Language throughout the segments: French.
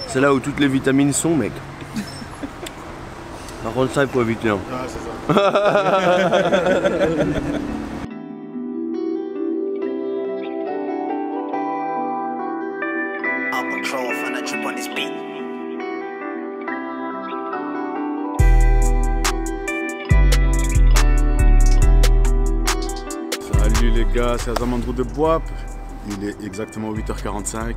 C'est là où toutes les vitamines sont, mec. Par contre, ça, il faut éviter. Hein. Ah, c'est ça. Salut les gars, c'est Azamandrou de Boap. Il est exactement 8h45.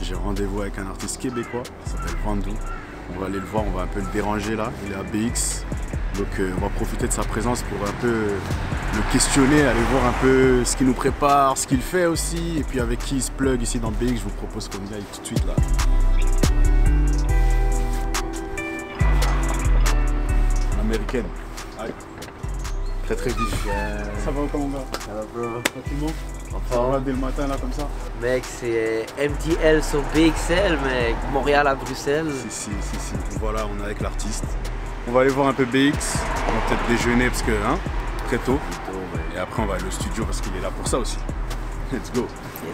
J'ai rendez-vous avec un artiste québécois, il s'appelle Vandou. On va aller le voir, on va un peu le déranger là. Il est à BX. Donc on va profiter de sa présence pour un peu le questionner, aller voir un peu ce qu'il nous prépare, ce qu'il fait aussi. Et puis avec qui il se plug ici dans BX, je vous propose qu'on y aille tout de suite là. Américaine. Aïe. Très très vif. Ça va comment gars? Ça va bro. Tranquillement. Enfin, Ça va dès le matin là comme ça? mec, c'est MTL sur BXL, mec. Montréal à Bruxelles. Si. Voilà, on est avec l'artiste. On va aller voir un peu BX. On va peut-être déjeuner parce que, hein, très tôt. Et après, on va aller au studio parce qu'il est là pour ça aussi. Let's go.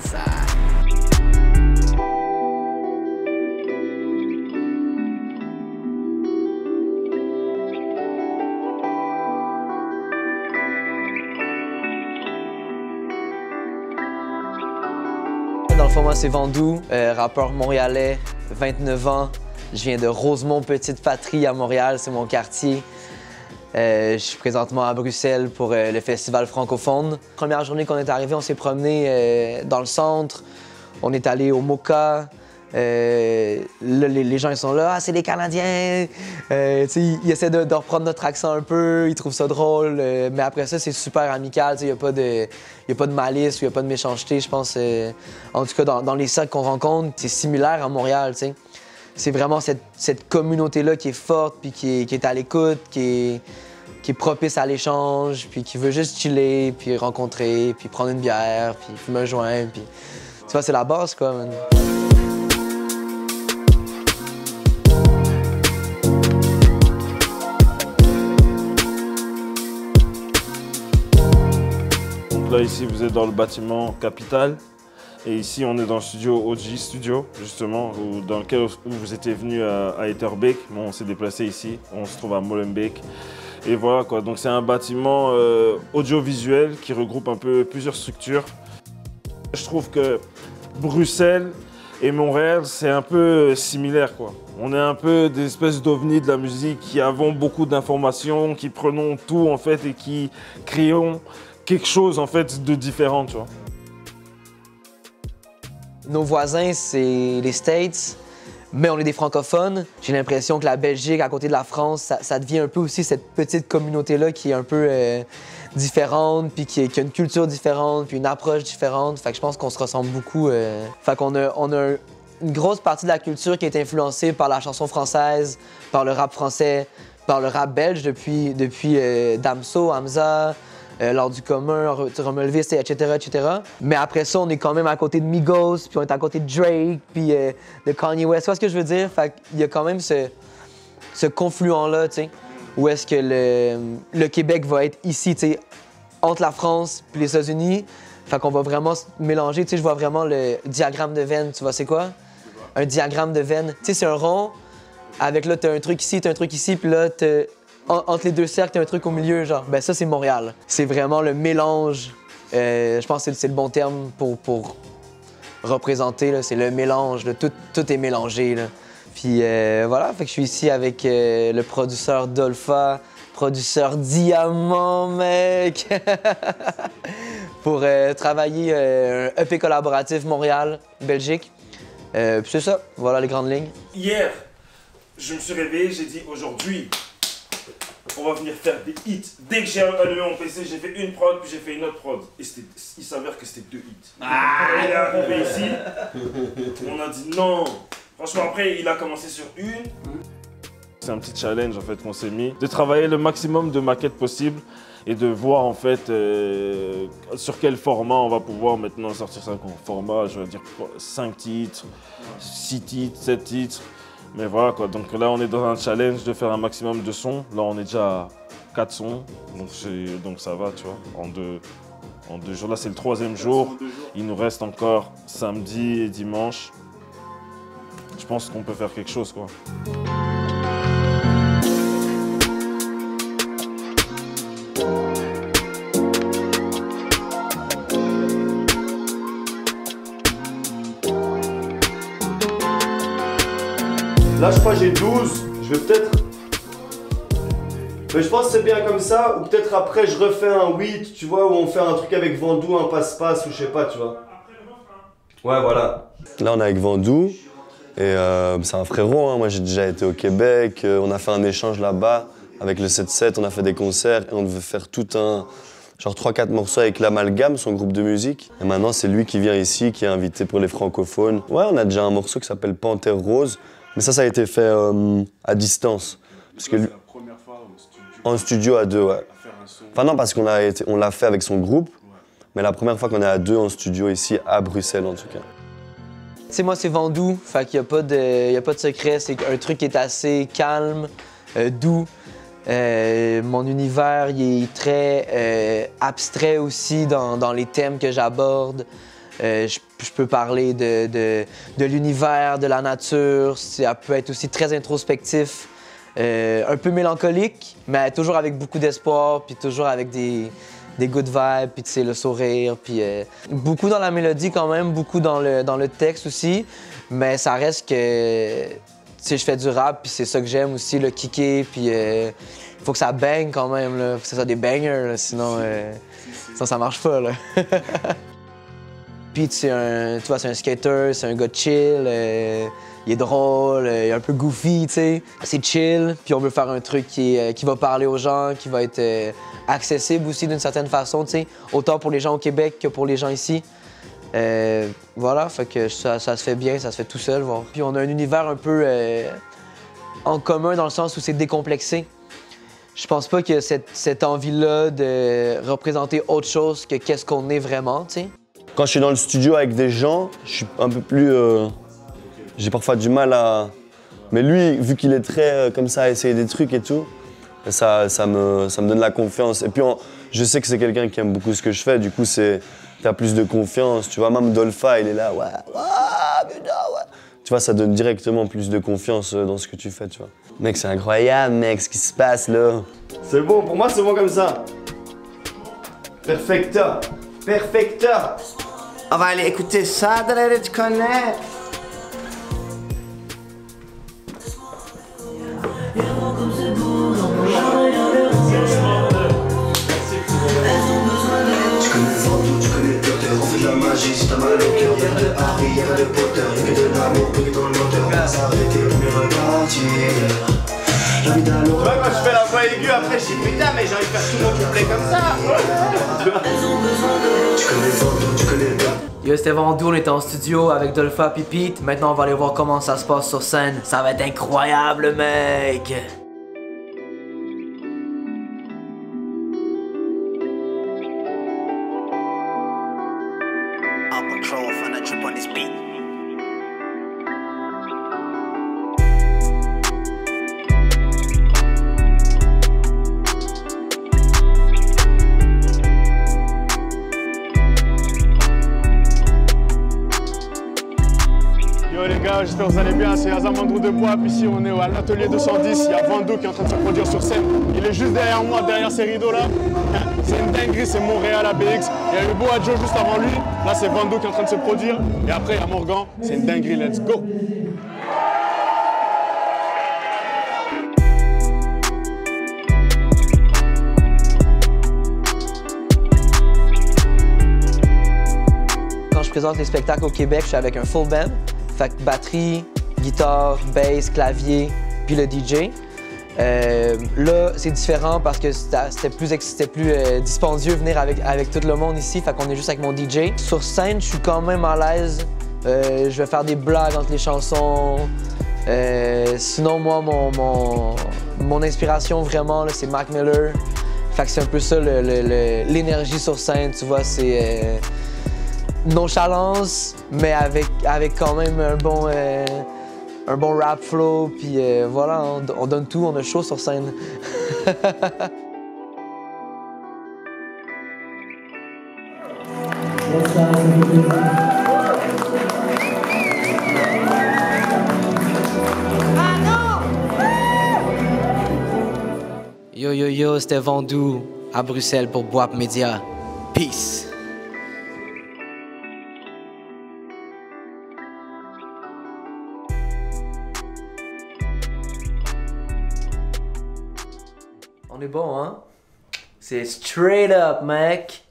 C'est ça. Dans le fond, moi, c'est Vandou, rappeur montréalais, 29 ans. Je viens de Rosemont, petite patrie à Montréal, c'est mon quartier. Je suis présentement à Bruxelles pour le festival francophone. Première journée qu'on est arrivé, on s'est promené dans le centre. On est allé au Moka. Les gens ils sont là, ah, c'est les Canadiens. Ils essaient de reprendre notre accent un peu, ils trouvent ça drôle. Mais après ça, c'est super amical. Il n'y a pas de malice ou il n'y a pas de méchanceté, je pense. En tout cas, dans les cercles qu'on rencontre, c'est similaire à Montréal. T'sais. C'est vraiment cette communauté-là qui est forte, puis qui est à l'écoute, qui est propice à l'échange, puis qui veut juste chiller, puis rencontrer, puis prendre une bière, puis fumer un joint. Puis... Tu vois, c'est la base, quoi, man. Là, ici, vous êtes dans le bâtiment Capital. Et ici, on est dans le studio OG Studio, justement, dans lequel vous étiez venu à Etterbeek. Bon, on s'est déplacé ici, on se trouve à Molenbeek. Et voilà, quoi. Donc, c'est un bâtiment audiovisuel qui regroupe un peu plusieurs structures. Je trouve que Bruxelles et Montréal, c'est un peu similaire, quoi. On est un peu des espèces d'ovnis de la musique qui avons beaucoup d'informations, qui prenons tout, en fait, et qui créons quelque chose, en fait, de différent, tu vois. Nos voisins, c'est les States, mais on est des francophones. J'ai l'impression que la Belgique, à côté de la France, ça devient un peu aussi cette petite communauté-là qui est un peu différente, puis qui a une culture différente, puis une approche différente. Fait que je pense qu'on se ressemble beaucoup. Fait qu'on a une grosse partie de la culture qui est influencée par la chanson française, par le rap français, par le rap belge depuis Damso, Hamza, L'Ordre du commun, Romulvis, etc., etc. Mais après ça, on est quand même à côté de Migos, puis on est à côté de Drake, puis de Kanye West. Tu vois ce que je veux dire? Fait qu'il y a quand même ce confluent-là, tu sais, où est-ce que le Québec va être ici, tu sais, entre la France puis les États-Unis. Fait qu'on va vraiment se mélanger. Tu sais, je vois vraiment le diagramme de veine. Tu vois, c'est quoi? Un diagramme de veine. Tu sais, c'est un rond avec là, t'as un truc ici, t'as un truc ici, puis là, entre les deux cercles, t'as un truc au milieu, genre. Ben ça, c'est Montréal. C'est vraiment le mélange. Je pense que c'est le bon terme pour représenter, c'est le mélange. Là. Tout est mélangé. Là. Puis voilà, fait que je suis ici avec le producteur Dolpha, producteur Diamant, mec! pour travailler un EP collaboratif Montréal, Belgique. Puis c'est ça, voilà les grandes lignes. Hier, je me suis réveillé, j'ai dit aujourd'hui, on va venir faire des hits. Dès que j'ai allumé mon PC, j'ai fait une prod, puis j'ai fait une autre prod. Et il s'avère que c'était 2 hits. Il est arrivé ici, on a dit non. Franchement, après, il a commencé sur une. C'est un petit challenge en fait qu'on s'est mis, de travailler le maximum de maquettes possibles et de voir en fait sur quel format on va pouvoir maintenant sortir ça. Format, je vais dire 5 titres, 6 titres, 7 titres. Mais voilà quoi, donc là on est dans un challenge de faire un maximum de sons. Là on est déjà à 4 sons, donc ça va tu vois, En 2 jours, là c'est le 3e jour. Il nous reste encore samedi et dimanche. Je pense qu'on peut faire quelque chose, quoi. Là, je crois que j'ai 12. Je vais peut-être... Mais je pense que c'est bien comme ça. Ou peut-être après, je refais un 8, tu vois, où on fait un truc avec Vandou, un passe-passe, ou je sais pas, tu vois. Ouais, voilà. Là, on est avec Vandou. Et c'est un frérot, hein. Moi, j'ai déjà été au Québec. On a fait un échange là-bas avec le 7-7. On a fait des concerts et on devait faire tout un... Genre 3-4 morceaux avec l'Amalgame, son groupe de musique. Et maintenant, c'est lui qui vient ici, qui est invité pour les francophones. Ouais, on a déjà un morceau qui s'appelle Panthère Rose. Mais ça a été fait à distance. Parce que C'est la première fois au studio. En studio à 2, ouais. À faire un son. Enfin non, parce qu'on l'a fait avec son groupe. Mais la première fois qu'on est à 2 en studio ici, à Bruxelles en tout cas. Tu sais, moi, c'est Vandou, fait qu'il n'y a pas de secret. C'est un truc qui est assez calme, doux. Mon univers, il est très abstrait aussi dans les thèmes que j'aborde. Je peux parler de l'univers, de la nature. Ça peut être aussi très introspectif, un peu mélancolique, mais toujours avec beaucoup d'espoir, puis toujours avec des good vibes, puis tu sais, le sourire, puis beaucoup dans la mélodie quand même, beaucoup dans le texte aussi, mais ça reste que, tu sais, je fais du rap, puis c'est ça que j'aime aussi, le kicker, puis il faut que ça bang quand même, là, faut que ça soit des bangers, là, sinon ça marche pas, là. Pete, c'est un skater, c'est un gars chill, il est drôle, il est un peu goofy, tu sais. C'est chill, puis on veut faire un truc qui va parler aux gens, qui va être accessible aussi d'une certaine façon, tu sais. Autant pour les gens au Québec que pour les gens ici. Voilà, fait que ça se fait bien, ça se fait tout seul, voir. Puis on a un univers un peu en commun dans le sens où c'est décomplexé. Je pense pas que cette envie-là de représenter autre chose que qu'est-ce qu'on est vraiment, tu sais. Quand je suis dans le studio avec des gens, je suis un peu plus... J'ai parfois du mal à... Mais lui, vu qu'il est très comme ça, à essayer des trucs et tout, ça me donne la confiance. Et puis je sais que c'est quelqu'un qui aime beaucoup ce que je fais, du coup t'as plus de confiance. Tu vois, même Dolpha, il est là, ouais, putain, ouais. Tu vois, ça donne directement plus de confiance dans ce que tu fais, tu vois. Mec, c'est incroyable, mec, ce qui se passe là. C'est bon, pour moi, c'est bon comme ça. Perfecta. Perfecta. On va aller écouter ça, tu connais. Si t'as mal au cœur, y'a de Harry, y'a de Potter, y'a que de l'amour, que dans le moteur, on va s'arrêter, on est reparti. Tu vois, quand je fais la voix aiguë, après je dis putain, mais j'ai envie de faire tout mon couplet comme ça. Tu connais Vandou, tu connais bien. Yo, c'était Vandou, on était en studio avec Dolpha puis Pete. Maintenant, on va aller voir comment ça se passe sur scène. Ça va être incroyable, mec! Yo les gars, j'espère que vous allez bien, c'est Azamandrou de Bois, puis ici on est à l'atelier 210, il y a Vandou qui est en train de se produire sur scène. Il est juste derrière moi, derrière ces rideaux là. C'est une dinguerie, c'est Montréal ABX. Il y a eu Boadjo juste avant lui, là c'est Vandou qui est en train de se produire. Et après il y a Morgan, c'est une dinguerie, let's go! Quand je présente les spectacles au Québec, je suis avec un full band. Fait que batterie, guitare, bass, clavier, puis le DJ. Là, c'est différent parce que c'était plus dispendieux venir avec tout le monde ici, fait qu'on est juste avec mon DJ. Sur scène, je suis quand même à l'aise. Je vais faire des blagues entre les chansons. Sinon, moi, mon inspiration vraiment, c'est Mac Miller. Fait que c'est un peu ça l'énergie sur scène, tu vois, c'est nonchalance, mais avec quand même un bon rap flow, puis voilà, on donne tout, on a chaud sur scène. Yo yo yo, c'était Vandou à Bruxelles pour Boap Media. Peace. On est bon, hein? C'est straight up, mec.